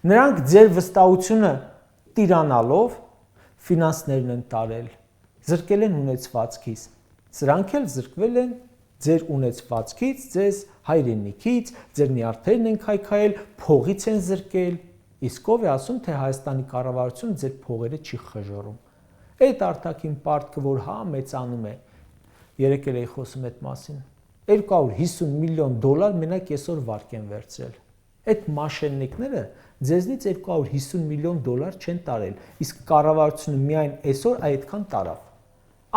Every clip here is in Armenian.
Նրանք ձեր վստահությունը տիրանալով ֆինանսներն են տարել, զրկել են ունեցվածքից, սրանք էլ զրկվել են ձեր ունեցվածքից, ձեզ հայրենիքից, ձեր նյարդերն են քայքայել, փողից են զրկել, իսկ ով է ասում, թե Հայաստանի կառավարությունը ձեր փողերը չի խժորում։ Այդ արտաքին պարտքը, որ հա մեծանում է, երեկ էլ էի խոսում այդ մասին, 250 միլիոն դոլար մենակ այսօր վարկ են վերցրել։ Այդ մաշեննիկները ձեզնից 250 միլիոն դոլար չեն տարել, իսկ կառավարությունը միայն այսօր այդքան տարավ։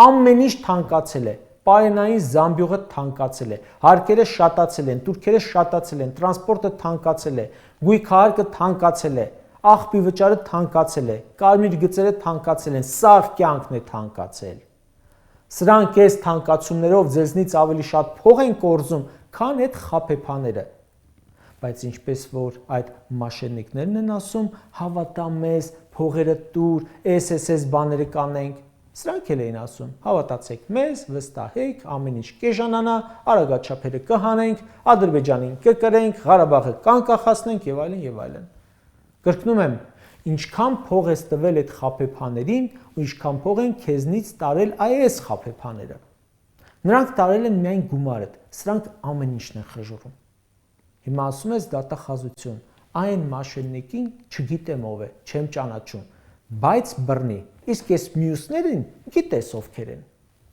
Ամեն ինչ թանկացել է, պարենային զամբյուղը թանկացել է, հարկերը շատացել են, турքերը շատացել են, տրանսպորտը թանկացել է, գույքահարկը թանկացել է, աղբի վճարը թանկացել է, կարմիր գծերը թանկացել են, սաղ կյանքն է թանկացել։ Սրանք այս թանկացումներով ձեզնից ավելի շատ փող են կորզում, քան այդ խաբեբաները։ Բայց ինչպես որ այդ մաշեննիկներն են ասում, հավատա մեզ, փողերը տուր, այս բաները կանենք, սրանք էլ էին ասում, հավատացեք մեզ, վստահեք, ամեն ինչ կեժանանա, արագաչափերը կհանենք, Ադրբեջանին կկրենք, Ղարաբաղը կանկախացնենք եւ այլն եւ այլն։ Կրկնում եմ, ինչքան փող ես տվել այդ խաբեբաներին ու ինչքան փող են քեզնից տարել այս խաբեբաները։ Նրանք տարել են միայն գումարը, սրանք ամեն ինչն են խժորում։ Հիմա ասում ես դատախազություն, այն մաշեննիկին չգիտեմ ով է, չեմ ճանաչում, բայց բռնի, իսկ այս մյուսներին գիտես ովքեր են։